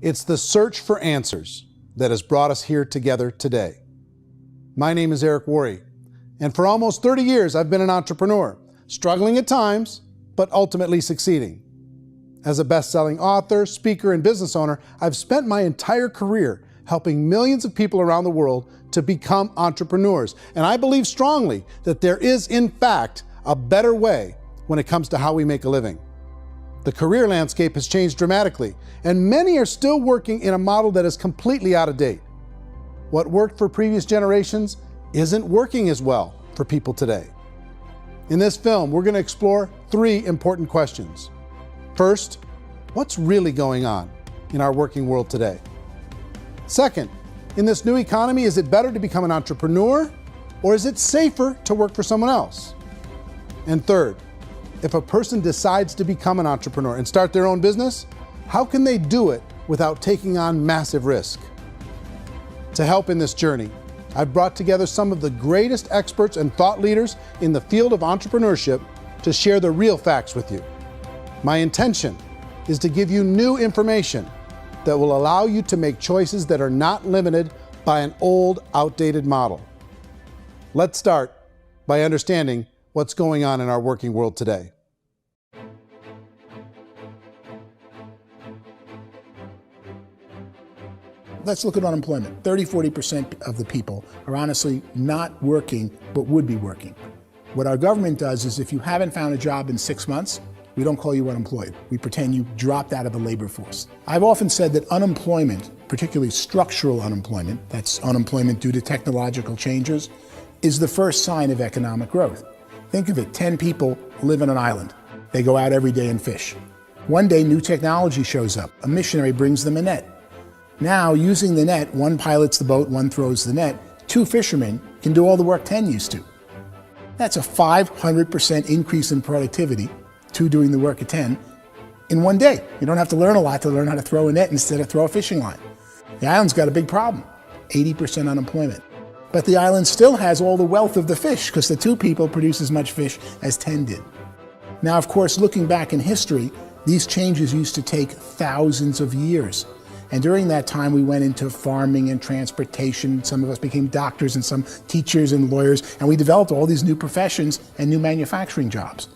It's the search for answers that has brought us here together today. My name is Worre, and for almost 30 years I've been an entrepreneur, struggling at times, but ultimately succeeding. As a best-selling author, speaker, and business owner, I've spent my entire career helping millions of people around the world to become entrepreneurs. And I believe strongly that there is, in fact, a better way when it comes to how we make a living. The career landscape has changed dramatically, and many are still working in a model that is completely out of date. What worked for previous generations isn't working as well for people today. In this film, we're going to explore 3 important questions. First, what's really going on in our working world today? Second, in this new economy, is it better to become an entrepreneur, or is it safer to work for someone else? And third, if a person decides to become an entrepreneur and start their own business, how can they do it without taking on massive risk? To help in this journey, I've brought together some of the greatest experts and thought leaders in the field of entrepreneurship to share the real facts with you. My intention is to give you new information that will allow you to make choices that are not limited by an old, outdated model. Let's start by understanding what's going on in our working world today. Let's look at unemployment. 30–40% of the people are honestly not working, but would be working. What our government does is if you haven't found a job in 6 months, we don't call you unemployed. We pretend you dropped out of the labor force. I've often said that unemployment, particularly structural unemployment, that's unemployment due to technological changes, is the first sign of economic growth. Think of it, 10 people live on an island. They go out every day and fish. One day, new technology shows up. A missionary brings them a net. Now, using the net, one pilots the boat, one throws the net. 2 fishermen can do all the work 10 used to. That's a 500% increase in productivity, 2 doing the work of 10, in one day. You don't have to learn a lot to learn how to throw a net instead of throw a fishing line. The island's got a big problem, 80% unemployment. But the island still has all the wealth of the fish because the 2 people produce as much fish as 10 did. Now, of course, looking back in history, these changes used to take thousands of years. And during that time, we went into farming and transportation. Some of us became doctors and some teachers and lawyers, and we developed all these new professions and new manufacturing jobs.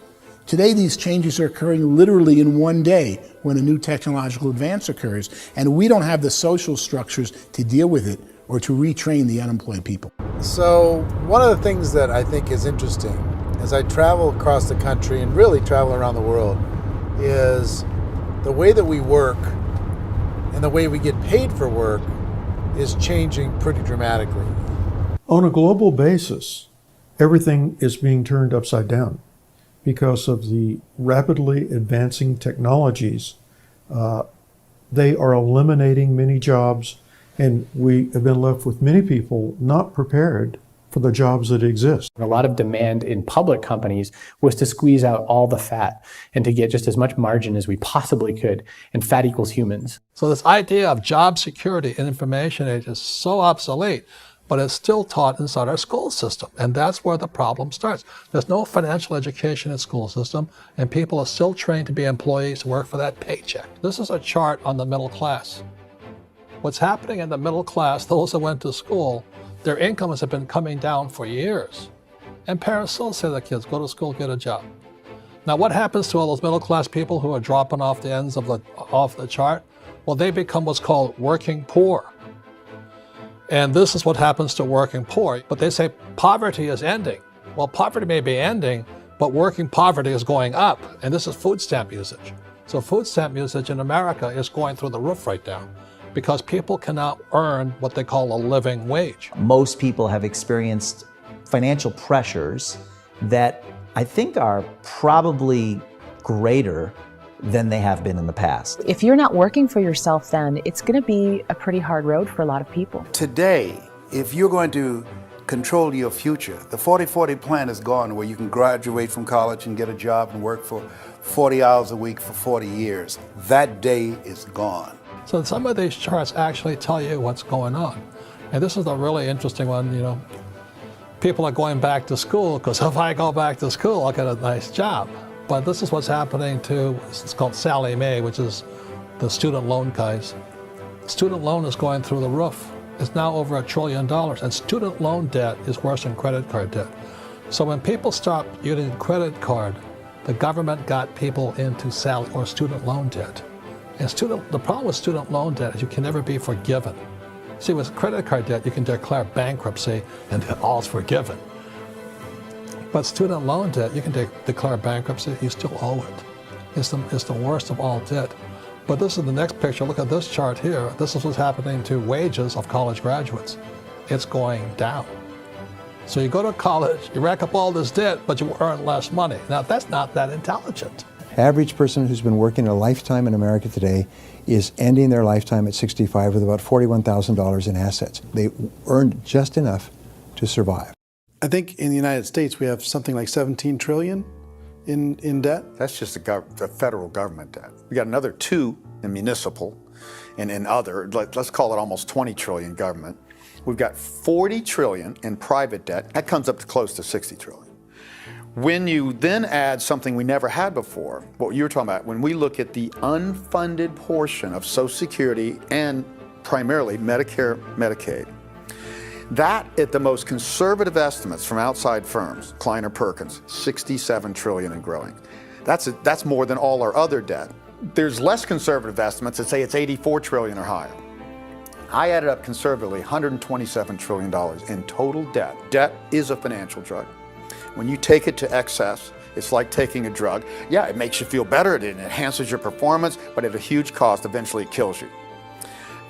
Today, these changes are occurring literally in one day when a new technological advance occurs, and we don't have the social structures to deal with it or to retrain the unemployed people. So one of the things that I think is interesting as I travel across the country and really travel around the world is the way that we work and the way we get paid for work is changing pretty dramatically. On a global basis, everything is being turned upside down because of the rapidly advancing technologies. They are eliminating many jobs, and we have been left with many people not prepared for the jobs that exist. A lot of demand in public companies was to squeeze out all the fat and to get just as much margin as we possibly could, and fat equals humans. So this idea of job security in information age is so obsolete, but it's still taught inside our school system, and that's where the problem starts. There's no financial education in the school system, and people are still trained to be employees who work for that paycheck. This is a chart on the middle class. What's happening in the middle class, those that went to school, their incomes have been coming down for years. And parents still say to their kids, go to school, get a job. Now what happens to all those middle class people who are dropping off the ends of the chart? Well, they become what's called working poor. And this is what happens to working poor. But they say poverty is ending. Well, poverty may be ending, but working poverty is going up. And this is food stamp usage. So food stamp usage in America is going through the roof right now, because people cannot earn what they call a living wage. Most people have experienced financial pressures that I think are probably greater than they have been in the past. If you're not working for yourself, then it's going to be a pretty hard road for a lot of people. Today, if you're going to control your future, the 40-40 plan is gone, where you can graduate from college and get a job and work for 40 hours a week for 40 years. That day is gone. So some of these charts actually tell you what's going on. And this is a really interesting one, you know. People are going back to school because if I go back to school, I'll get a nice job. But this is what's happening to, it's called Sallie Mae, which is the student loan guys. Student loan is going through the roof. It's now over $1 trillion, and student loan debt is worse than credit card debt. So when people stopped using credit card, the government got people into student loan debt. And the problem with student loan debt is you can never be forgiven. See, with credit card debt, you can declare bankruptcy and all's forgiven. But student loan debt, you can declare bankruptcy, you still owe it. It's the worst of all debt. But this is the next picture. Look at this chart here. This is what's happening to wages of college graduates. It's going down. So you go to college, you rack up all this debt, but you earn less money. Now, that's not that intelligent. Average person who's been working a lifetime in America today is ending their lifetime at 65 with about $41,000 in assets. They earned just enough to survive. I think in the United States we have something like 17 trillion in debt. That's just the federal government debt. We got another 2 in municipal and in other, let's call it almost 20 trillion government. We've got 40 trillion in private debt. That comes up to close to 60 trillion. When you then add something we never had before, what you were talking about, when we look at the unfunded portion of Social Security and primarily Medicare, Medicaid, that at the most conservative estimates from outside firms, Kleiner Perkins, 67 trillion and growing. That's more than all our other debt. There's less conservative estimates that say it's 84 trillion or higher. I added up conservatively $127 trillion in total debt. Debt is a financial drug. When you take it to excess, it's like taking a drug. Yeah, it makes you feel better, it enhances your performance, but at a huge cost, eventually it kills you.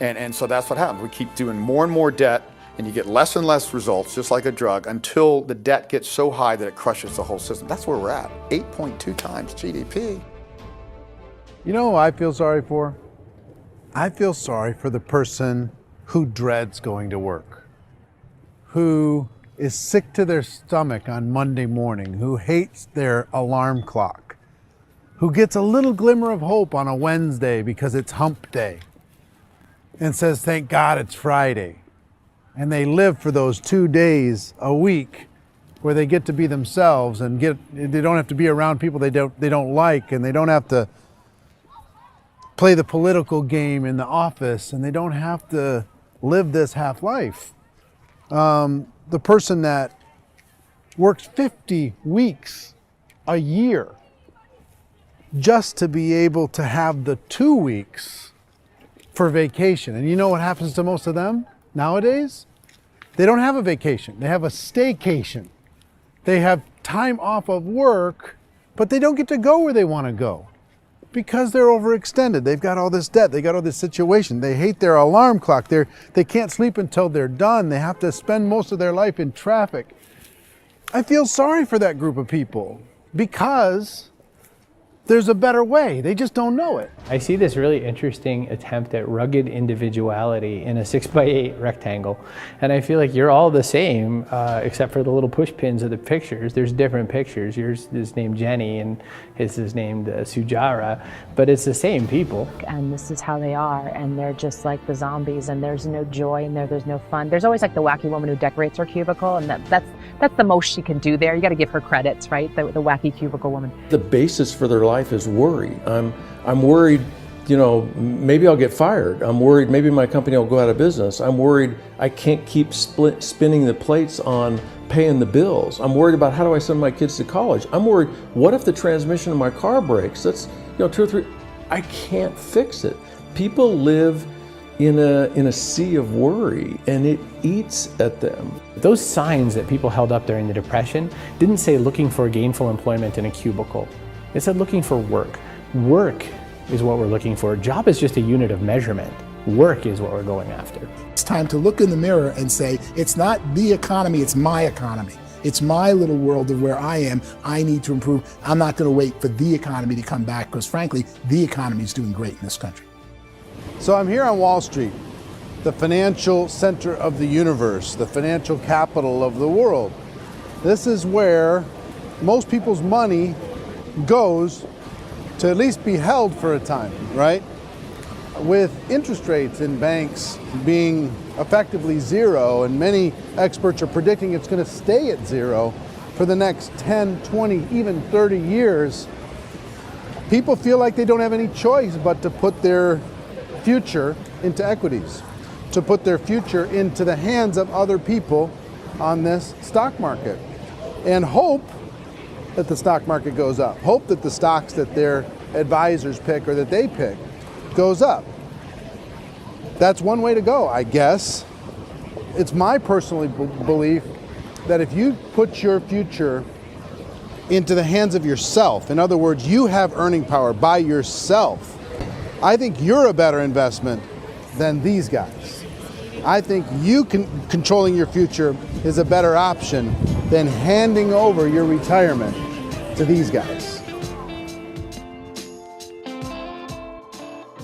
And so that's what happens. We keep doing more and more debt, and you get less and less results, just like a drug, until the debt gets so high that it crushes the whole system. That's where we're at, 8.2 times GDP. You know who I feel sorry for? I feel sorry for the person who dreads going to work, who is sick to their stomach on Monday morning, who hates their alarm clock, who gets a little glimmer of hope on a Wednesday because it's hump day and says, thank God it's Friday. And they live for those 2 days a week where they get to be themselves and they don't have to be around people they don't like, and they don't have to play the political game in the office, and they don't have to live this half life. The person that works 50 weeks a year just to be able to have the 2 weeks for vacation. And you know what happens to most of them nowadays? They don't have a vacation. They have a staycation. They have time off of work, but they don't get to go where they want to go because they're overextended. They've got all this debt. They got all this situation. They hate their alarm clock. They can't sleep until they're done. They have to spend most of their life in traffic. I feel sorry for that group of people because there's a better way. They just don't know it. I see this really interesting attempt at rugged individuality in a 6x8 rectangle. And I feel like you're all the same, except for the little push pins of the pictures. There's different pictures. Yours is named Jenny and his is named Sujara, but it's the same people. And this is how they are, and they're just like the zombies, and there's no joy in there, there's no fun. There's always like the wacky woman who decorates her cubicle, and that's the most she can do there. You got to give her credits, right? The wacky cubicle woman. The basis for their life is worry. I'm worried, you know, maybe I'll get fired. I'm worried maybe my company will go out of business. I'm worried I can't keep spinning the plates on paying the bills. I'm worried about how do I send my kids to college. I'm worried, what if the transmission of my car breaks? That's, you know, 2 or 3, I can't fix it. People live in a sea of worry, and it eats at them. Those signs that people held up during the Depression didn't say looking for gainful employment in a cubicle. It said looking for work. Work is what we're looking for. Job is just a unit of measurement. Work is what we're going after. It's time to look in the mirror and say, it's not the economy, it's my economy. It's my little world of where I am. I need to improve. I'm not going to wait for the economy to come back because frankly, the economy is doing great in this country. So I'm here on Wall Street, the financial center of the universe, the financial capital of the world. This is where most people's money goes to at least be held for a time, right? With interest rates in banks being effectively zero, and many experts are predicting it's going to stay at zero for the next 10, 20, even 30 years, people feel like they don't have any choice but to put their future into equities, to put their future into the hands of other people on this stock market, and hope that the stock market goes up, hope that the stocks that their advisors pick or that they pick goes up. That's one way to go, I guess. It's my personal belief that if you put your future into the hands of yourself, in other words, you have earning power by yourself, I think you're a better investment than these guys. I think you controlling your future is a better option than handing over your retirement to these guys.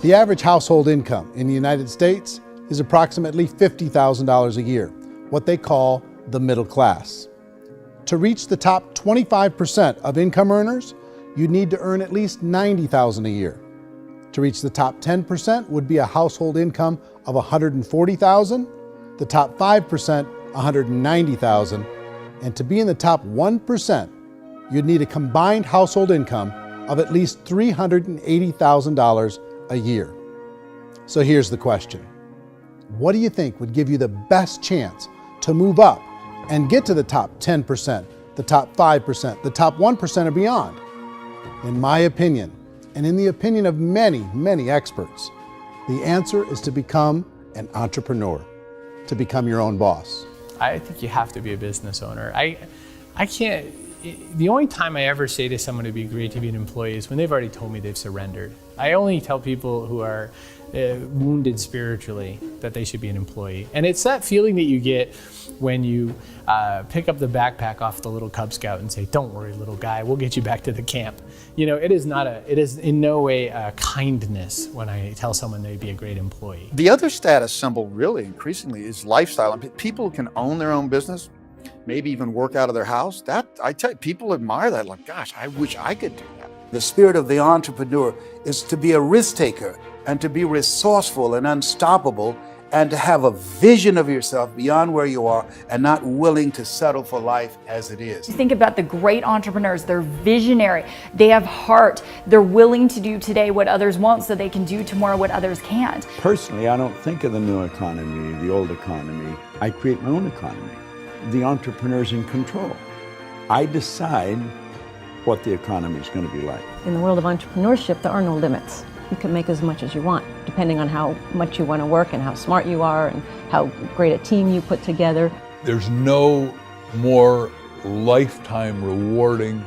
The average household income in the United States is approximately $50,000 a year, what they call the middle class. To reach the top 25% of income earners, you'd need to earn at least $90,000 a year. To reach the top 10% would be a household income of $140,000, the top 5%, $190,000, and to be in the top 1%, you'd need a combined household income of at least $380,000 a year. So here's the question. What do you think would give you the best chance to move up and get to the top 10%, the top 5%, the top 1% or beyond? In my opinion, and in the opinion of many, many experts, the answer is to become an entrepreneur, to become your own boss. I think you have to be a business owner. I can't, the only time I ever say to someone it'd be great to be an employee is when they've already told me they've surrendered. I only tell people who are wounded spiritually that they should be an employee. And it's that feeling that you get when you pick up the backpack off the little Cub Scout and say, "Don't worry, little guy, we'll get you back to the camp." You know, it is in no way a kindness when I tell someone they'd be a great employee. The other status symbol really increasingly is lifestyle. And people who can own their own business, maybe even work out of their house, that I tell you, people admire that. Like, gosh, I wish I could do that. The spirit of the entrepreneur is to be a risk taker and to be resourceful and unstoppable and to have a vision of yourself beyond where you are and not willing to settle for life as it is. Think about the great entrepreneurs. They're visionary. They have heart. They're willing to do today what others won't so they can do tomorrow what others can't. Personally, I don't think of the new economy, the old economy. I create my own economy. The entrepreneur's in control. I decide what the economy is going to be like. In the world of entrepreneurship, there are no limits. You can make as much as you want, depending on how much you want to work and how smart you are and how great a team you put together. There's no more lifetime rewarding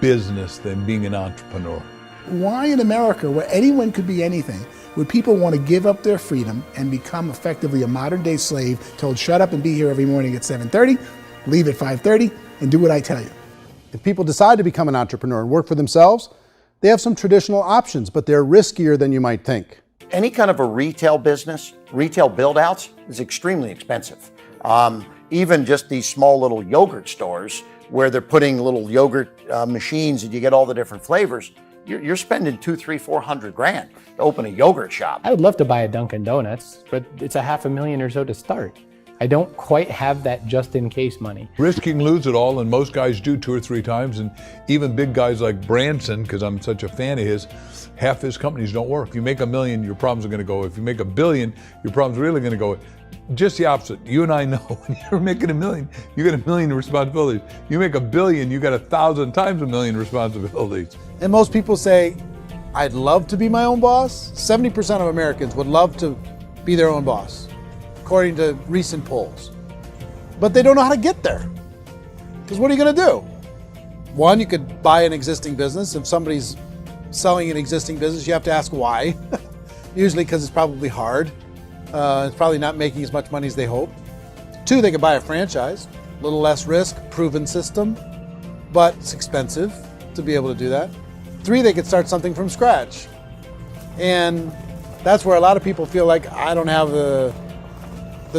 business than being an entrepreneur. Why in America, where anyone could be anything, would people want to give up their freedom and become effectively a modern-day slave, told shut up and be here every morning at 7:30, leave at 5:30, and do what I tell you? If people decide to become an entrepreneur and work for themselves, they have some traditional options, but they're riskier than you might think. Any kind of a retail business, retail build-outs is extremely expensive. Even just these small little yogurt stores where they're putting little yogurt machines and you get all the different flavors, you're spending $200,000, $300,000, $400,000 to open a yogurt shop. I would love to buy a Dunkin' Donuts, but it's $500,000 or so to start. I don't quite have that just in case money. Risk you can lose it all, and most guys do 2 or 3 times, and even big guys like Branson, because I'm such a fan of his, half his companies don't work. If you make $1 million, your problems are going to go. If you make $1 billion, your problems are really going to go. Just the opposite. You and I know when you're making $1 million, you got $1 million responsibilities. You make $1 billion, you got 1,000 times $1 million responsibilities. And most people say, I'd love to be my own boss. 70% of Americans would love to be their own boss, according to recent polls. But they don't know how to get there. Because what are you going to do? One, you could buy an existing business. If somebody's selling an existing business, you have to ask why. Usually because it's probably hard. It's probably not making as much money as they hope. 2, they could buy a franchise. A little less risk, proven system, but it's expensive to be able to do that. 3, they could start something from scratch. And that's where a lot of people feel like, I don't have the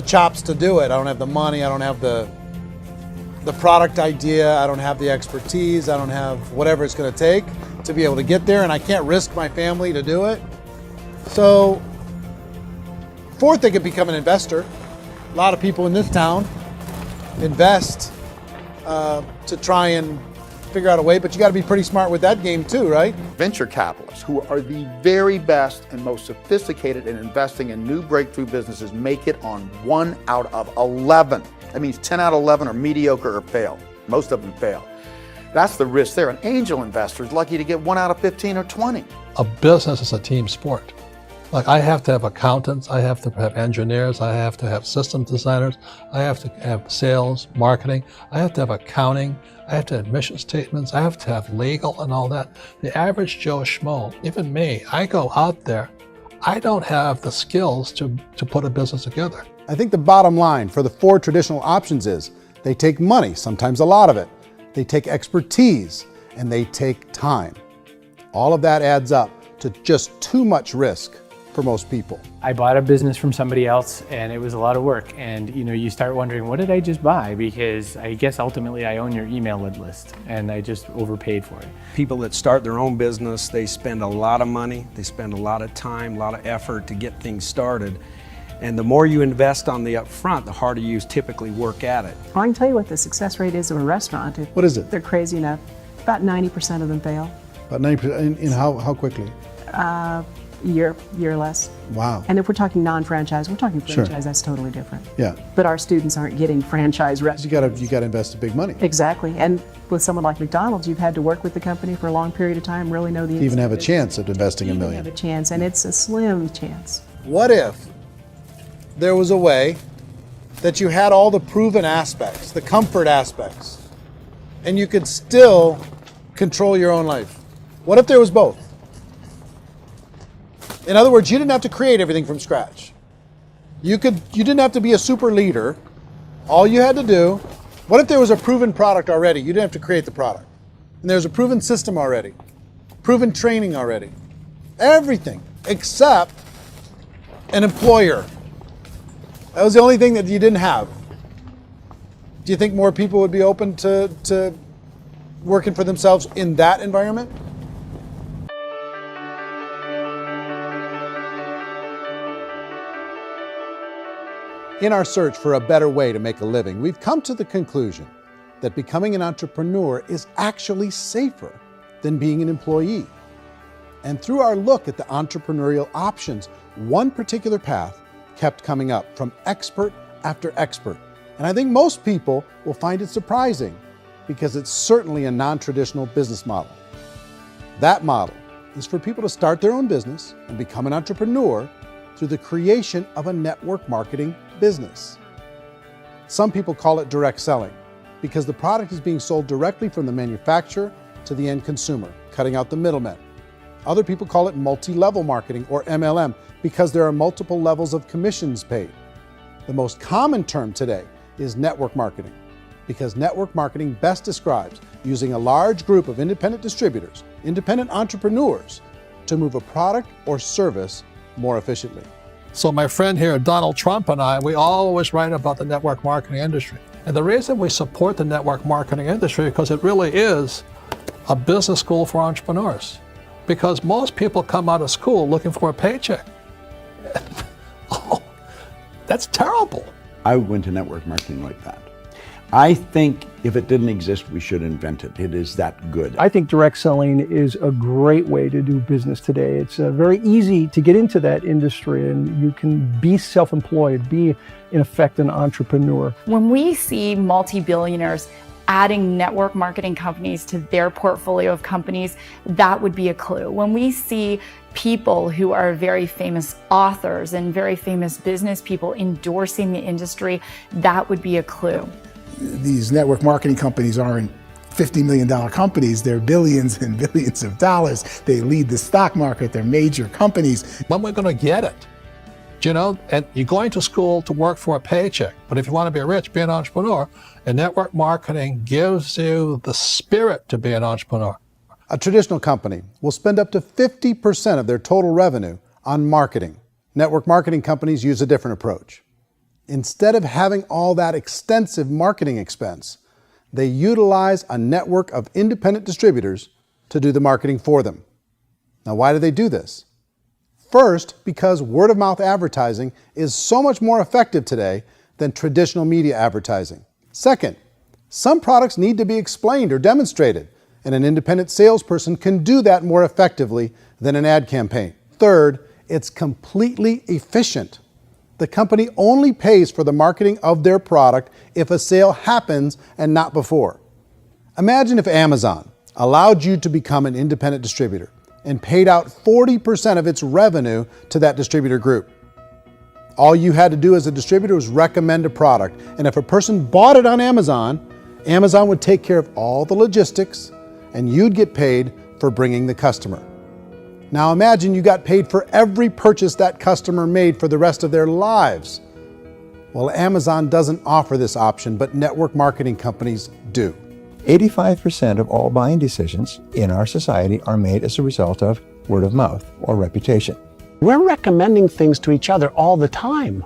chops to do it. I don't have the money. I don't have the product idea. I don't have the expertise. I don't have whatever it's going to take to be able to get there, and I can't risk my family to do it. So 4th, they could become an investor. A lot of people in this town invest to try and figure out a way, but you got to be pretty smart with that game too, right? Venture capitalists, who are the very best and most sophisticated in investing in new breakthrough businesses, make it on 1 out of 11. That means 10 out of 11 are mediocre or fail. Most of them fail. That's the risk there. An angel investor is lucky to get 1 out of 15 or 20. A business is a team sport. Like, I have to have accountants, I have to have engineers, I have to have system designers, I have to have sales, marketing, I have to have accounting, I have to have mission statements, I have to have legal and all that. The average Joe Schmo, even me, I go out there, I don't have the skills to put a business together. I think the bottom line for the 4 traditional options is they take money, sometimes a lot of it. They take expertise, and they take time. All of that adds up to just too much risk for most people. I bought a business from somebody else and it was a lot of work. And you start wondering, what did I just buy? Because I guess ultimately I own your email list and I just overpaid for it. People that start their own business, they spend a lot of money, they spend a lot of time, a lot of effort to get things started. And the more you invest on the upfront, the harder you typically work at it. I can tell you what the success rate is of a restaurant. What is it? They're crazy enough. About 90% of them fail. About 90%, in how quickly? Year or less. Wow. And if we're talking non-franchise, we're talking franchise, Sure. That's totally different. Yeah. But our students aren't getting franchise restaurants. You got to invest big money. Exactly. And with someone like McDonald's, you've had to work with the company for a long period of time, really know the To even have a inside chance at investing business. $1 You million. have a chance, and it's a slim chance. What if there was a way that you had all the proven aspects, the comfort aspects, and you could still control your own life? What if there was both? In other words, you didn't have to create everything from scratch. You didn't have to be a super leader. All you had to do, what if there was a proven product already? You didn't have to create the product. And there's a proven system already, proven training already. Everything except an employer. That was the only thing that you didn't have. Do you think more people would be open to working for themselves in that environment? In our search for a better way to make a living, we've come to the conclusion that becoming an entrepreneur is actually safer than being an employee. And through our look at the entrepreneurial options, one particular path kept coming up from expert after expert. And I think most people will find it surprising because it's certainly a non-traditional business model. That model is for people to start their own business and become an entrepreneur through the creation of a network marketing business. Some people call it direct selling because the product is being sold directly from the manufacturer to the end consumer, cutting out the middlemen. Other people call it multi-level marketing, or MLM, because there are multiple levels of commissions paid. The most common term today is network marketing, because network marketing best describes using a large group of independent distributors, independent entrepreneurs, to move a product or service more efficiently. So my friend here, Donald Trump, and I, we always write about the network marketing industry. And the reason we support the network marketing industry is because it really is a business school for entrepreneurs. Because most people come out of school looking for a paycheck. Oh, that's terrible. I went to network marketing like that. I think if it didn't exist, we should invent it. It is that good. I think direct selling is a great way to do business today. It's very easy to get into that industry, and you can be self-employed, be in effect an entrepreneur. When we see multi-billionaires adding network marketing companies to their portfolio of companies, that would be a clue. When we see people who are very famous authors and very famous business people endorsing the industry, that would be a clue. These network marketing companies aren't $50 million companies, they're billions and billions of dollars. They lead the stock market, they're major companies. When we're going to get it? You know, and you're going to school to work for a paycheck, but if you want to be rich, be an entrepreneur, and network marketing gives you the spirit to be an entrepreneur. A traditional company will spend up to 50% of their total revenue on marketing. Network marketing companies use a different approach. Instead of having all that extensive marketing expense, they utilize a network of independent distributors to do the marketing for them. Now, why do they do this? First, because word-of-mouth advertising is so much more effective today than traditional media advertising. Second, some products need to be explained or demonstrated and an independent salesperson can do that more effectively than an ad campaign. Third, it's completely efficient. The company only pays for the marketing of their product if a sale happens and not before. Imagine if Amazon allowed you to become an independent distributor and paid out 40% of its revenue to that distributor group. All you had to do as a distributor was recommend a product, and if a person bought it on Amazon, Amazon would take care of all the logistics and you'd get paid for bringing the customer. Now imagine you got paid for every purchase that customer made for the rest of their lives. Well, Amazon doesn't offer this option, but network marketing companies do. 85% of all buying decisions in our society are made as a result of word of mouth or reputation. We're recommending things to each other all the time.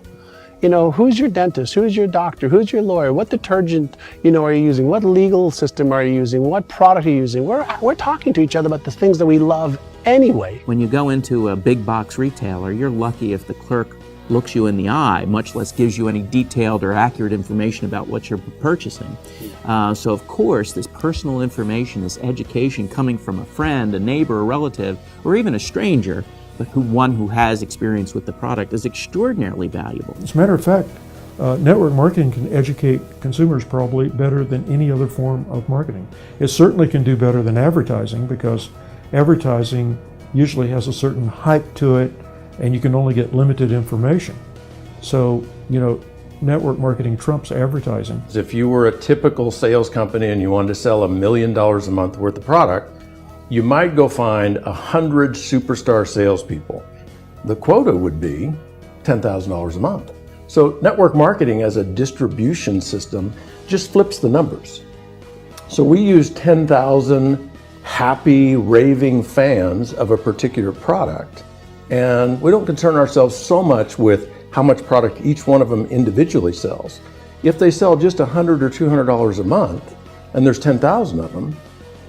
You know, who's your dentist? Who's your doctor? Who's your lawyer? What detergent, are you using? What legal system are you using? What product are you using? We're talking to each other about the things that we love anyway. When you go into a big box retailer, you're lucky if the clerk looks you in the eye, much less gives you any detailed or accurate information about what you're purchasing. So of course, this personal information, this education coming from a friend, a neighbor, a relative, or even a stranger, but one who has experience with the product is extraordinarily valuable. As a matter of fact, network marketing can educate consumers probably better than any other form of marketing. It certainly can do better than advertising, because advertising usually has a certain hype to it and you can only get limited information. So, network marketing trumps advertising. If you were a typical sales company and you wanted to sell $1 million a month worth of product, you might go find 100 superstar salespeople. The quota would be $10,000 a month. So network marketing as a distribution system just flips the numbers. So we use 10,000 happy, raving fans of a particular product, and we don't concern ourselves so much with how much product each one of them individually sells. If they sell just $100 or $200 a month, and there's 10,000 of them,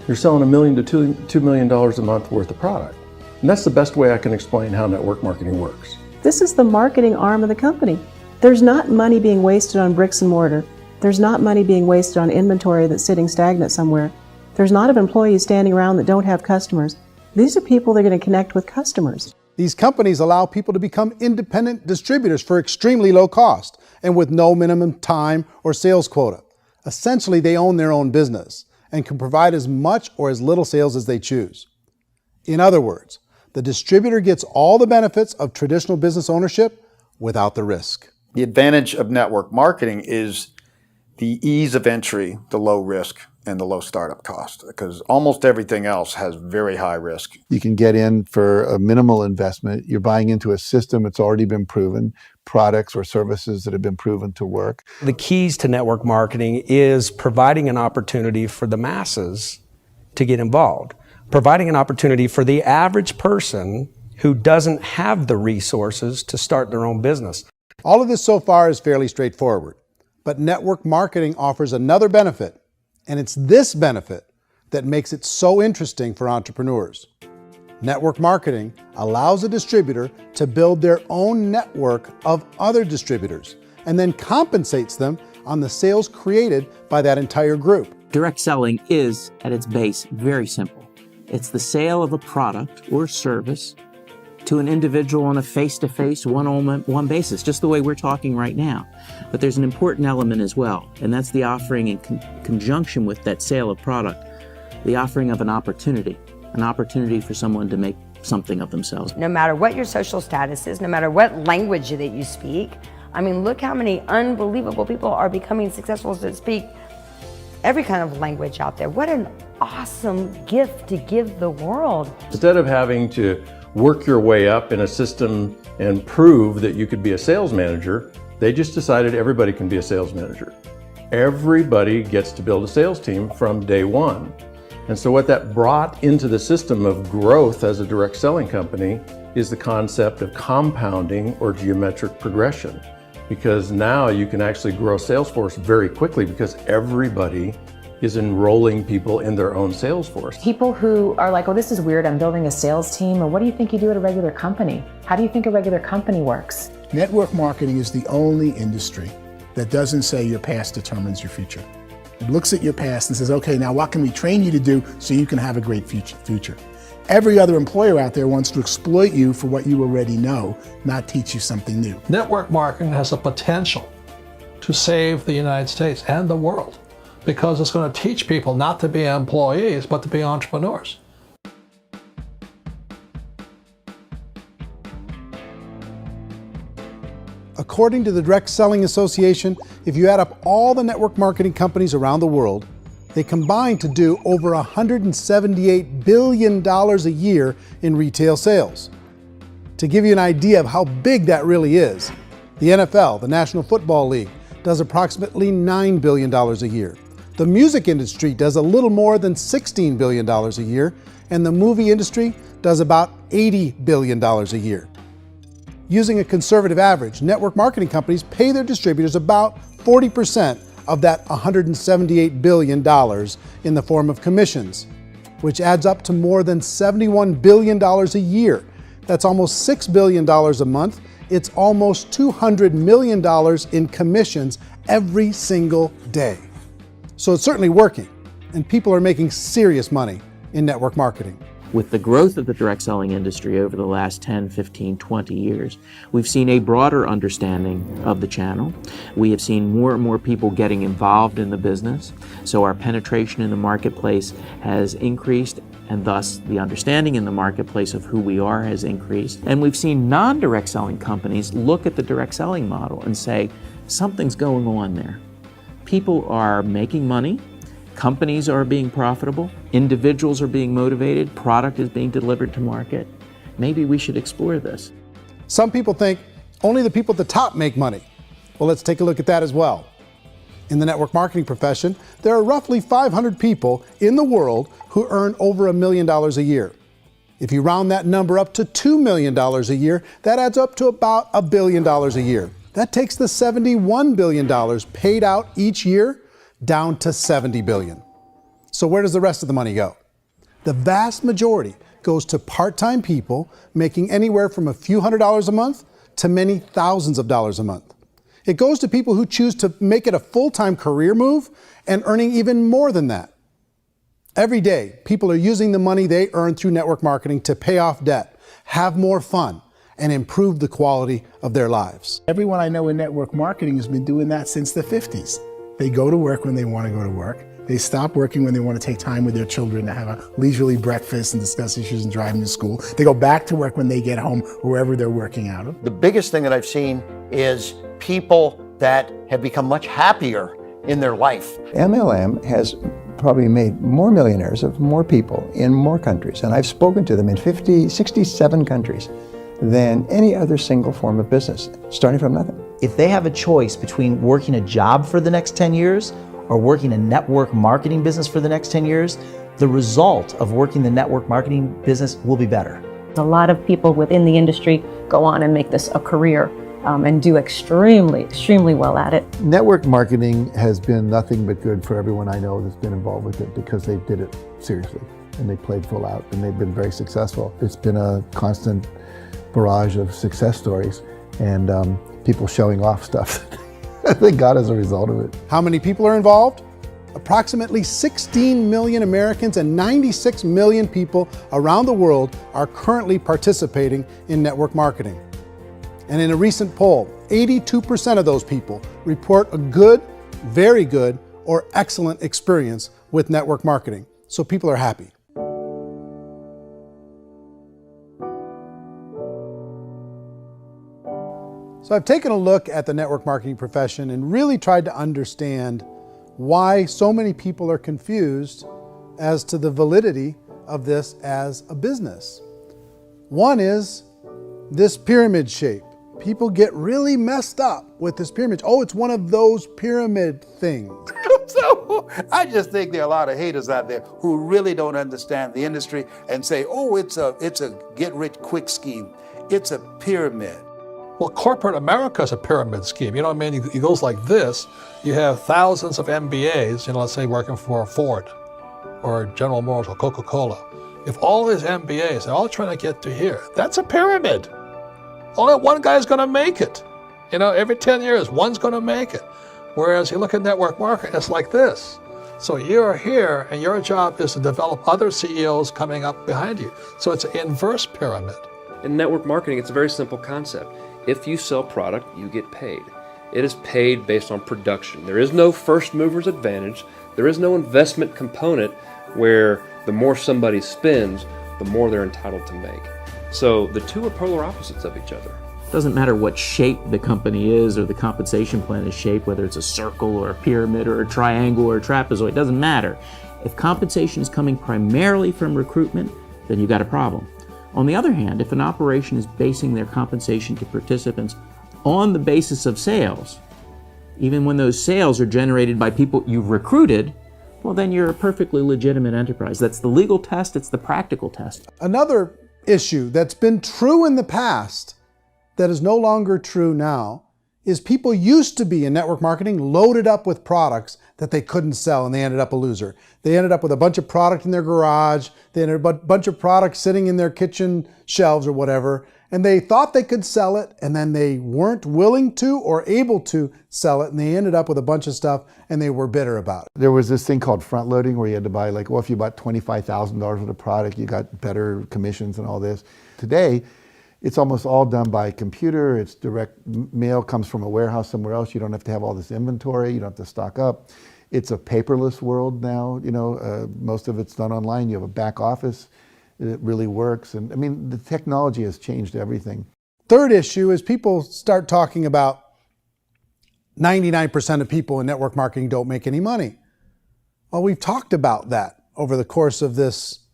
you're selling $1 million to $2 million a month worth of product. And that's the best way I can explain how network marketing works. This is the marketing arm of the company. There's not money being wasted on bricks and mortar. There's not money being wasted on inventory that's sitting stagnant somewhere. There's not of employees standing around that don't have customers. These are people that are going to connect with customers. These companies allow people to become independent distributors for extremely low cost and with no minimum time or sales quota. Essentially, they own their own business and can provide as much or as little sales as they choose. In other words, the distributor gets all the benefits of traditional business ownership without the risk. The advantage of network marketing is the ease of entry, the low risk, and the low startup cost, because almost everything else has very high risk. You can get in for a minimal investment. You're buying into a system that's already been proven, products or services that have been proven to work. The keys to network marketing is providing an opportunity for the masses to get involved, providing an opportunity for the average person who doesn't have the resources to start their own business. All of this so far is fairly straightforward, but network marketing offers another benefit, and it's this benefit that makes it so interesting for entrepreneurs. Network marketing allows a distributor to build their own network of other distributors and then compensates them on the sales created by that entire group. Direct selling is, at its base, very simple. It's the sale of a product or service to an individual on a face-to-face, one-on-one basis, just the way we're talking right now. But there's an important element as well, and that's the offering in conjunction with that sale of product, the offering of an opportunity for someone to make something of themselves. No matter what your social status is, no matter what language that you speak, I mean, look how many unbelievable people are becoming successful that speak every kind of language out there. What an awesome gift to give the world. Instead of having to work your way up in a system and prove that you could be a sales manager, they just decided everybody can be a sales manager. Everybody gets to build a sales team from day one. And so what that brought into the system of growth as a direct selling company is the concept of compounding or geometric progression. Because now you can actually grow Salesforce very quickly because everybody is enrolling people in their own sales force. People who are like, oh, this is weird, I'm building a sales team, or what do you think you do at a regular company? How do you think a regular company works? Network marketing is the only industry that doesn't say your past determines your future. It looks at your past and says, okay, now what can we train you to do so you can have a great future? Every other employer out there wants to exploit you for what you already know, not teach you something new. Network marketing has the potential to save the United States and the world because it's going to teach people not to be employees, but to be entrepreneurs. According to the Direct Selling Association, if you add up all the network marketing companies around the world, they combine to do over $178 billion a year in retail sales. To give you an idea of how big that really is, the NFL, the National Football League, does approximately $9 billion a year. The music industry does a little more than $16 billion a year, and the movie industry does about $80 billion a year. Using a conservative average, network marketing companies pay their distributors about 40% of that $178 billion in the form of commissions, which adds up to more than $71 billion a year. That's almost $6 billion a month. It's almost $200 million in commissions every single day. So it's certainly working, and people are making serious money in network marketing. With the growth of the direct selling industry over the last 10, 15, 20 years, we've seen a broader understanding of the channel. We have seen more and more people getting involved in the business. So our penetration in the marketplace has increased, and thus the understanding in the marketplace of who we are has increased. And we've seen non-direct selling companies look at the direct selling model and say, something's going on there. People are making money. Companies are being profitable, individuals are being motivated, product is being delivered to market. Maybe we should explore this. Some people think only the people at the top make money. Well, let's take a look at that as well. In the network marketing profession, there are roughly 500 people in the world who earn over $1 million a year. If you round that number up to $2 million a year, that adds up to about $1 billion a year. That takes the $71 billion paid out each year down to $70 billion. So where does the rest of the money go? The vast majority goes to part-time people making anywhere from a few $100s a month to many thousands of dollars a month. It goes to people who choose to make it a full-time career move and earning even more than that. Every day, people are using the money they earn through network marketing to pay off debt, have more fun, and improve the quality of their lives. Everyone I know in network marketing has been doing that since the 50s. They go to work when they want to go to work. They stop working when they want to take time with their children to have a leisurely breakfast and discuss issues and drive them to school. They go back to work when they get home, wherever they're working out of. The biggest thing that I've seen is people that have become much happier in their life. MLM has probably made more millionaires of more people in more countries, and I've spoken to them in 67 countries than any other single form of business, starting from nothing. If they have a choice between working a job for the next 10 years or working a network marketing business for the next 10 years, the result of working the network marketing business will be better. A lot of people within the industry go on and make this a career and do extremely well at it. Network marketing has been nothing but good for everyone I know that's been involved with it because they did it seriously and they played full out and they've been very successful. It's been a constant barrage of success stories and people showing off stuff that they got as a result of it. How many people are involved? Approximately 16 million Americans and 96 million people around the world are currently participating in network marketing. And in a recent poll, 82% of those people report a good, very good, or excellent experience with network marketing. So people are happy. So I've taken a look at the network marketing profession and really tried to understand why so many people are confused as to the validity of this as a business. One is this pyramid shape. People get really messed up with this pyramid. Oh, it's one of those pyramid things. So I just think there are a lot of haters out there who really don't understand the industry and say, oh, it's a get-rich-quick scheme. It's a pyramid. Well, corporate America is a pyramid scheme. You know what I mean? It goes like this. You have thousands of MBAs, let's say working for Ford or General Motors or Coca-Cola. If all these MBAs are all trying to get to here, that's a pyramid. Only one guy's going to make it. Every 10 years, one's going to make it. Whereas you look at network marketing, it's like this. So you're here, and your job is to develop other CEOs coming up behind you. So it's an inverse pyramid. In network marketing, it's a very simple concept. If you sell product, you get paid. It is paid based on production. There is no first mover's advantage. There is no investment component where the more somebody spends, the more they're entitled to make. So the two are polar opposites of each other. Doesn't matter what shape the company is or the compensation plan is shaped, whether it's a circle or a pyramid or a triangle or a trapezoid, it doesn't matter. If compensation is coming primarily from recruitment, then you've got a problem. On the other hand, if an operation is basing their compensation to participants on the basis of sales, even when those sales are generated by people you've recruited, well, then you're a perfectly legitimate enterprise. That's the legal test, it's the practical test. Another issue that's been true in the past that is no longer true now is people used to be in network marketing loaded up with products that they couldn't sell, and they ended up a loser. They ended up with a bunch of product in their garage, they ended up with a bunch of products sitting in their kitchen shelves or whatever, and they thought they could sell it, and then they weren't willing to or able to sell it, and they ended up with a bunch of stuff, and they were bitter about it. There was this thing called front loading where you had to buy, like, well, if you bought $25,000 worth of product, you got better commissions and all this. Today, it's almost all done by computer. It's direct mail, comes from a warehouse somewhere else. You don't have to have all this inventory. You don't have to stock up. It's a paperless world now. You know, most of it's done online. You have a back office. It really works. And I mean, the technology has changed everything. Third issue is people start talking about 99% of people in network marketing don't make any money. Well, we've talked about that over the course of this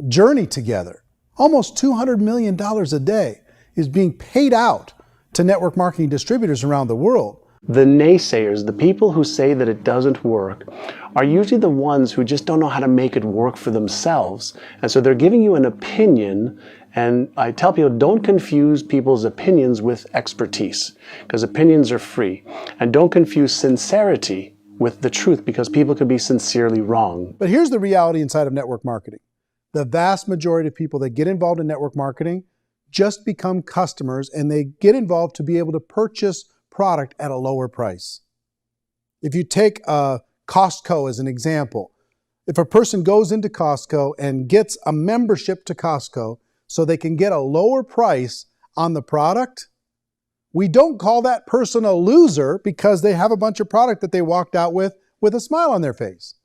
journey together. Almost $200 million a day is being paid out to network marketing distributors around the world. The naysayers, the people who say that it doesn't work, are usually the ones who just don't know how to make it work for themselves. And so they're giving you an opinion, and I tell people, don't confuse people's opinions with expertise, because opinions are free. And don't confuse sincerity with the truth, because people could be sincerely wrong. But here's the reality inside of network marketing. The vast majority of people that get involved in network marketing just become customers, and they get involved to be able to purchase product at a lower price. If you take Costco as an example, if a person goes into Costco and gets a membership to Costco so they can get a lower price on the product, we don't call that person a loser because they have a bunch of product that they walked out with a smile on their face.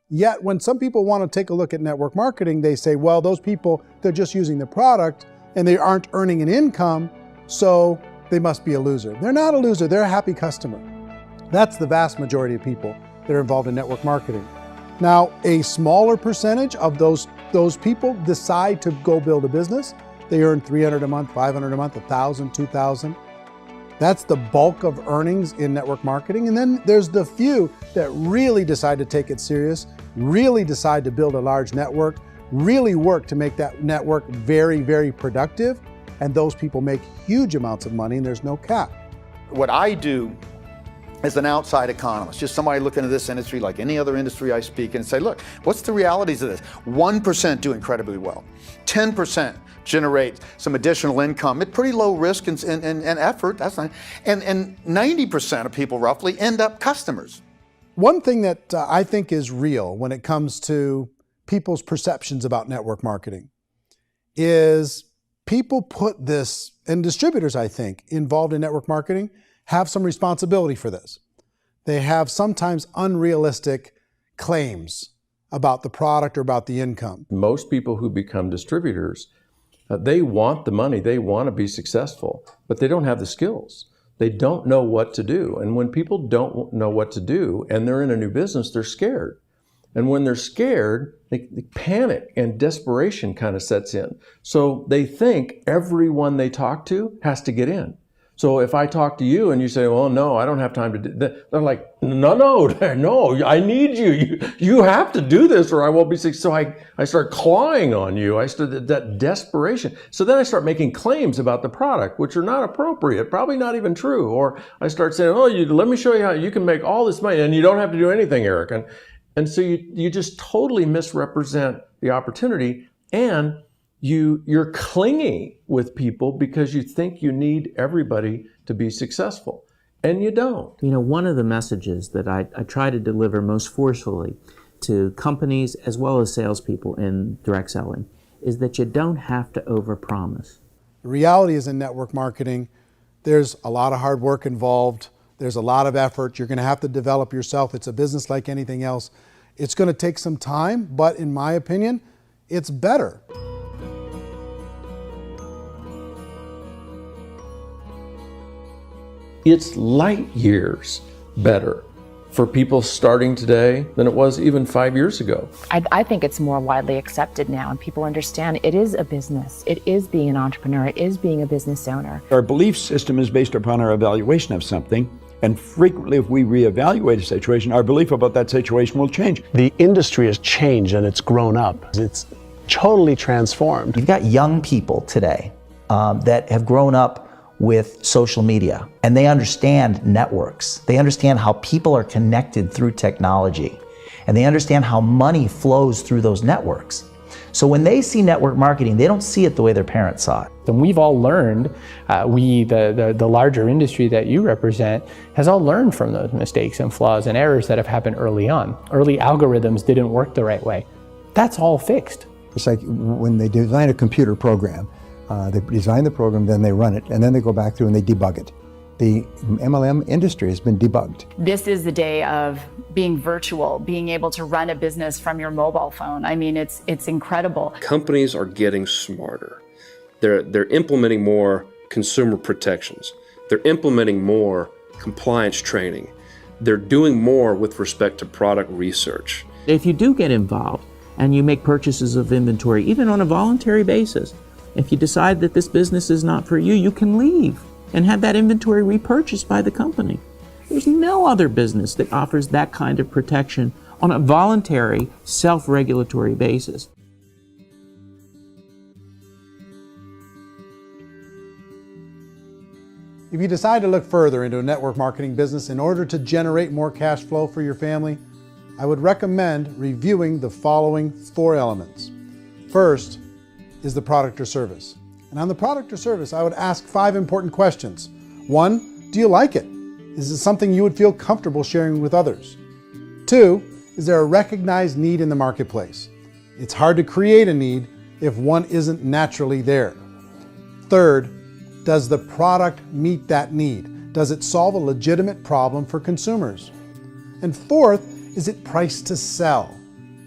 Yet when some people want to take a look at network marketing, they say, well, those people, they're just using the product and they aren't earning an income, so they must be a loser. They're not a loser, they're a happy customer. That's the vast majority of people that are involved in network marketing. Now, a smaller percentage of those people decide to go build a business. They earn $300 a month, $500 a month, $1,000, $2,000. That's the bulk of earnings in network marketing. And then there's the few that really decide to take it serious, really decide to build a large network, really work to make that network very, very productive. And those people make huge amounts of money, and there's no cap. What I do as an outside economist, just somebody looking at this industry like any other industry I speak in, and say, look, what's the realities of this? 1% do incredibly well. 10% generate some additional income at pretty low risk and effort. That's not, and 90% of people roughly end up customers. One thing that I think is real when it comes to people's perceptions about network marketing is people put this, and distributors, I think, involved in network marketing have some responsibility for this. They have sometimes unrealistic claims about the product or about the income. Most people who become distributors, they want the money, they want to be successful, but they don't have the skills. They don't know what to do. And when people don't know what to do and they're in a new business, they're scared. And when they're scared, they panic and desperation kind of sets in. So they think everyone they talk to has to get in. So if I talk to you and you say, well, no, I don't have time to do that, they're like, no, I need you. You have to do this or I won't be successful. So I start clawing on you. I start that desperation. So then I start making claims about the product, which are not appropriate, probably not even true. Or I start saying, oh, let me show you how you can make all this money and you don't have to do anything, Eric. And so you just totally misrepresent the opportunity, and you're clingy with people because you think you need everybody to be successful. and you don't. You know, one of the messages that I try to deliver most forcefully to companies as well as salespeople in direct selling is that you don't have to overpromise. The reality is in network marketing, there's a lot of hard work involved. There's a lot of effort. You're going to have to develop yourself. It's a business like anything else. It's going to take some time, but in my opinion, it's better. It's light years better for people starting today than it was even 5 years ago. I think it's more widely accepted now, and people understand it is a business. It is being an entrepreneur. It is being a business owner. Our belief system is based upon our evaluation of something, and frequently if we reevaluate a situation, our belief about that situation will change. The industry has changed and it's grown up. It's totally transformed. You've got young people today that have grown up with social media, and they understand networks. They understand how people are connected through technology, and they understand how money flows through those networks. So when they see network marketing, they don't see it the way their parents saw it. And we've all learned, the larger industry that you represent, has all learned from those mistakes and flaws and errors that have happened early on. Early algorithms didn't work the right way. That's all fixed. It's like when they design a computer program, they design the program, then they run it, and then they go back through and they debug it. The MLM industry has been debugged. This is the day of being virtual, being able to run a business from your mobile phone. I mean, it's incredible. Companies are getting smarter. They're implementing more consumer protections. They're implementing more compliance training. They're doing more with respect to product research. If you do get involved and you make purchases of inventory, even on a voluntary basis, if you decide that this business is not for you, you can leave and have that inventory repurchased by the company. There's no other business that offers that kind of protection on a voluntary, self-regulatory basis. If you decide to look further into a network marketing business in order to generate more cash flow for your family, I would recommend reviewing the following 4 elements. First is the product or service. And on the product or service, I would ask 5 important questions. 1, do you like it? Is it something you would feel comfortable sharing with others? 2, is there a recognized need in the marketplace? It's hard to create a need if one isn't naturally there. 3rd, does the product meet that need? Does it solve a legitimate problem for consumers? And 4th, is it priced to sell?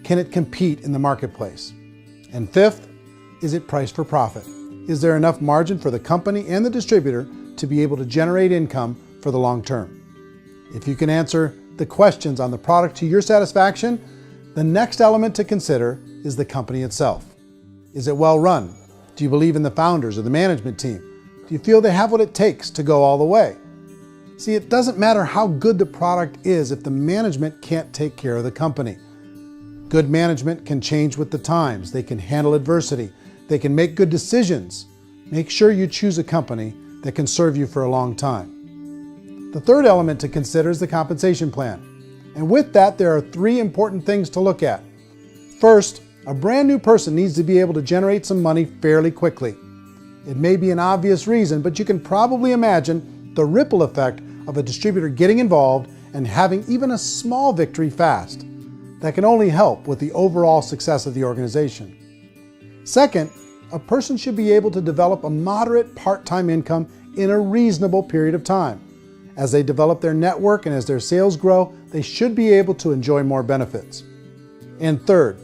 Can it compete in the marketplace? And 5th, is it priced for profit? Is there enough margin for the company and the distributor to be able to generate income for the long term? If you can answer the questions on the product to your satisfaction, the next element to consider is the company itself. Is it well run? Do you believe in the founders or the management team? Do you feel they have what it takes to go all the way? See, it doesn't matter how good the product is if the management can't take care of the company. Good management can change with the times. They can handle adversity. They can make good decisions. Make sure you choose a company that can serve you for a long time. The 3rd element to consider is the compensation plan. And with that, there are 3 important things to look at. First, a brand new person needs to be able to generate some money fairly quickly. It may be an obvious reason, but you can probably imagine the ripple effect of a distributor getting involved and having even a small victory fast. That can only help with the overall success of the organization. Second, a person should be able to develop a moderate part-time income in a reasonable period of time. As they develop their network and as their sales grow, they should be able to enjoy more benefits. And third,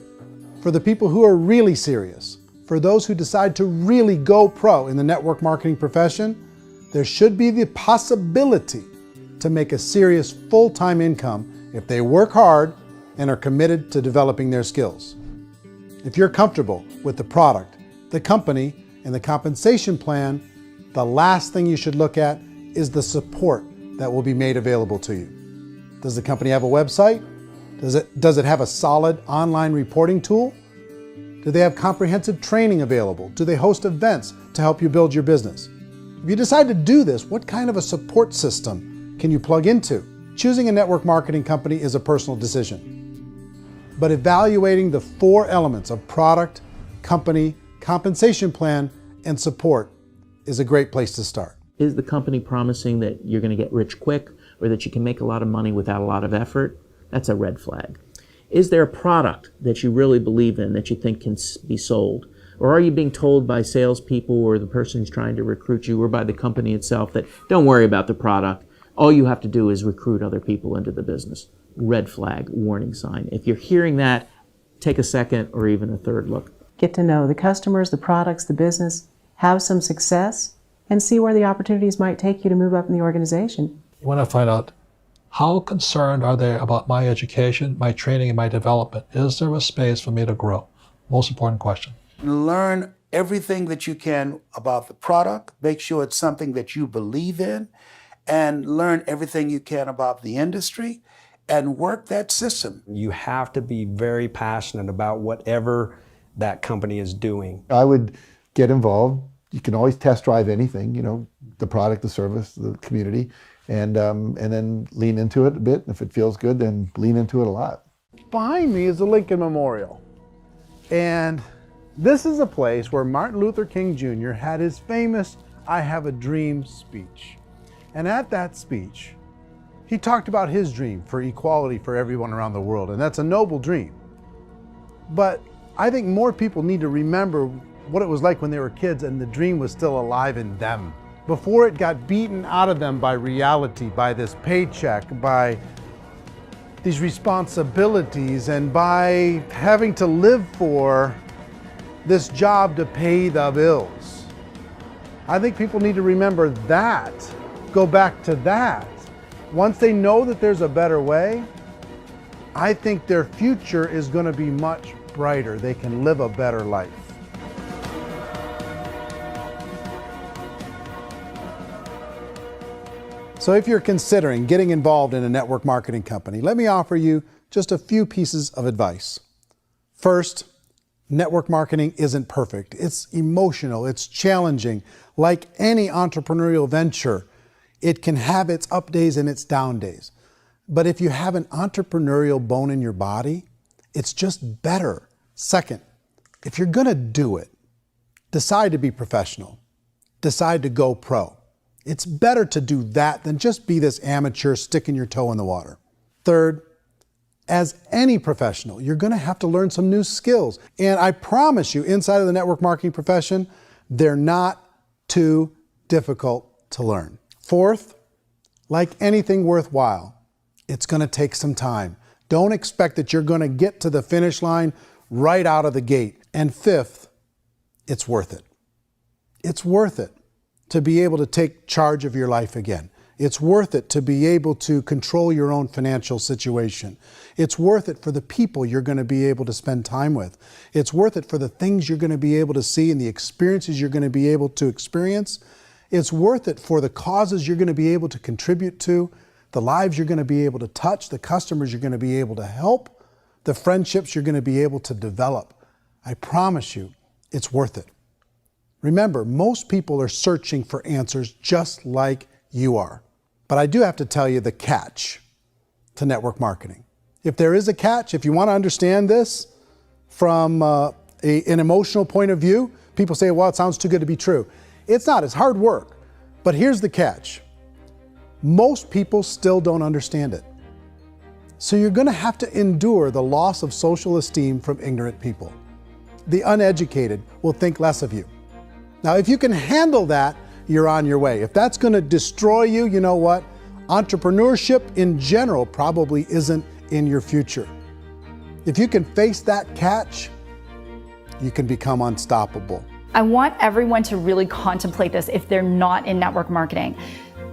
for the people who are really serious, for those who decide to really go pro in the network marketing profession, there should be the possibility to make a serious full-time income if they work hard and are committed to developing their skills. If you're comfortable with the product, the company, and the compensation plan, the last thing you should look at is the support that will be made available to you. Does the company have a website? Does it have a solid online reporting tool? Do they have comprehensive training available? Do they host events to help you build your business? If you decide to do this, what kind of a support system can you plug into? Choosing a network marketing company is a personal decision. But evaluating the 4 elements of product, company, compensation plan, and support is a great place to start. Is the company promising that you're going to get rich quick or that you can make a lot of money without a lot of effort? That's a red flag. Is there a product that you really believe in that you think can be sold? Or are you being told by salespeople or the person who's trying to recruit you or by the company itself that don't worry about the product, all you have to do is recruit other people into the business? Red flag, warning sign. If you're hearing that, take a second or even a third look. Get to know the customers, the products, the business, have some success, and see where the opportunities might take you to move up in the organization. You want to find out, how concerned are they about my education, my training, and my development? Is there a space for me to grow? Most important question. Learn everything that you can about the product. Make sure it's something that you believe in, and learn everything you can about the industry and work that system. You have to be very passionate about whatever that company is doing. I would get involved. You can always test drive anything, you know, the product, the service, the community, and then lean into it a bit. If it feels good, then lean into it a lot. Behind me is the Lincoln Memorial. And this is a place where Martin Luther King Jr. had his famous "I Have a Dream" speech. And at that speech, he talked about his dream for equality for everyone around the world, and that's a noble dream. But I think more people need to remember what it was like when they were kids and the dream was still alive in them, before it got beaten out of them by reality, by this paycheck, by these responsibilities, and by having to live for this job to pay the bills. I think people need to remember that, go back to that. Once they know that there's a better way, I think their future is going to be much brighter. They can live a better life. So if you're considering getting involved in a network marketing company, let me offer you just a few pieces of advice. First, network marketing isn't perfect. It's emotional, it's challenging. Like any entrepreneurial venture, it can have its up days and its down days. But if you have an entrepreneurial bone in your body, it's just better. Second, if you're gonna do it, decide to be professional. Decide to go pro. It's better to do that than just be this amateur sticking your toe in the water. Third, as any professional, you're gonna have to learn some new skills. And I promise you, inside of the network marketing profession, they're not too difficult to learn. Fourth, like anything worthwhile, it's gonna take some time. Don't expect that you're gonna get to the finish line right out of the gate. And fifth, it's worth it. It's worth it to be able to take charge of your life again. It's worth it to be able to control your own financial situation. It's worth it for the people you're going to be able to spend time with. It's worth it for the things you're going to be able to see and the experiences you're going to be able to experience. It's worth it for the causes you're going to be able to contribute to, the lives you're going to be able to touch, the customers you're going to be able to help, the friendships you're going to be able to develop. I promise you, it's worth it. Remember, most people are searching for answers just like you are. But I do have to tell you the catch to network marketing. If there is a catch, if you want to understand this from an emotional point of view, people say, well, it sounds too good to be true. It's not, it's hard work. But here's the catch. Most people still don't understand it. So you're going to have to endure the loss of social esteem from ignorant people. The uneducated will think less of you. Now, if you can handle that, you're on your way. If that's going to destroy you, you know what? Entrepreneurship in general probably isn't in your future. If you can face that catch, you can become unstoppable. I want everyone to really contemplate this if they're not in network marketing.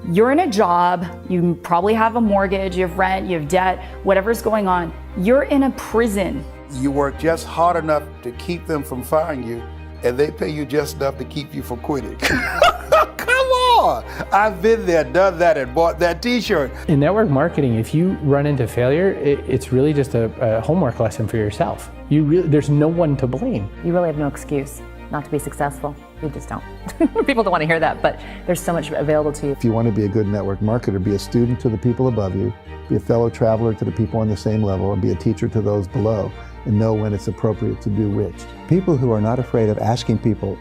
You're in a job, you probably have a mortgage, you have rent, you have debt, whatever's going on. You're in a prison. You work just hard enough to keep them from firing you, and they pay you just enough to keep you from quitting. Come on! I've been there, done that, and bought that t-shirt. In network marketing, if you run into failure, it's really just a homework lesson for yourself. There's no one to blame. You really have no excuse not to be successful. You just don't. People don't want to hear that, but there's so much available to you. If you want to be a good network marketer, be a student to the people above you, be a fellow traveler to the people on the same level, and be a teacher to those below, and know when it's appropriate to do which. People who are not afraid of asking people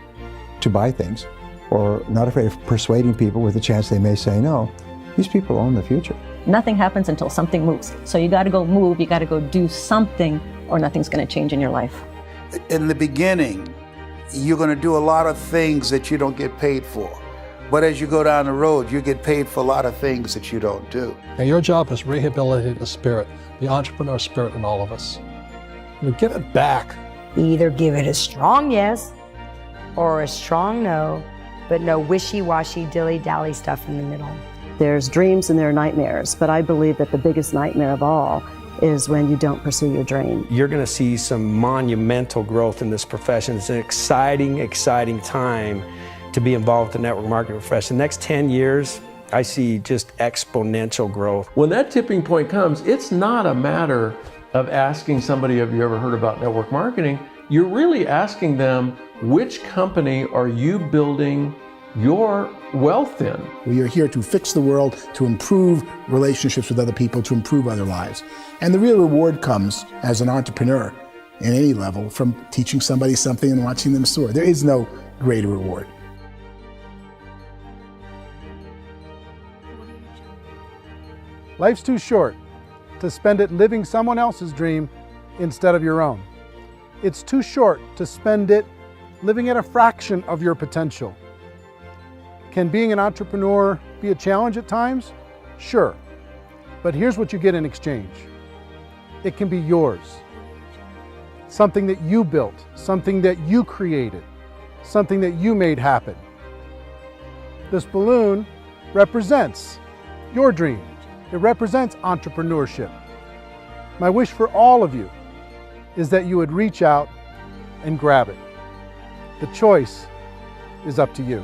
to buy things or not afraid of persuading people with the chance they may say no. These people own the future. Nothing happens until something moves. So you got to go move, you got to go do something, or nothing's going to change in your life. In the beginning, you're going to do a lot of things that you don't get paid for. But as you go down the road, you get paid for a lot of things that you don't do. And your job is rehabilitate the spirit, the entrepreneur spirit in all of us. You give it back. Either give it a strong yes or a strong no, but no wishy-washy, dilly-dally stuff in the middle. There's dreams and there are nightmares, but I believe that the biggest nightmare of all is when you don't pursue your dream. You're going to see some monumental growth in this profession. It's an exciting, exciting time to be involved with the network marketing profession. The next 10 years, I see just exponential growth. When that tipping point comes, it's not a matter of asking somebody, have you ever heard about network marketing? You're really asking them, which company are you building your wealth in? We are here to fix the world, to improve relationships with other people, to improve other lives. And the real reward comes as an entrepreneur in any level from teaching somebody something and watching them soar. There is no greater reward. Life's too short to spend it living someone else's dream instead of your own. It's too short to spend it living at a fraction of your potential. Can being an entrepreneur be a challenge at times? Sure. But here's what you get in exchange. It can be yours. Something that you built, something that you created, something that you made happen. This balloon represents your dream. It represents entrepreneurship. My wish for all of you is that you would reach out and grab it. The choice is up to you.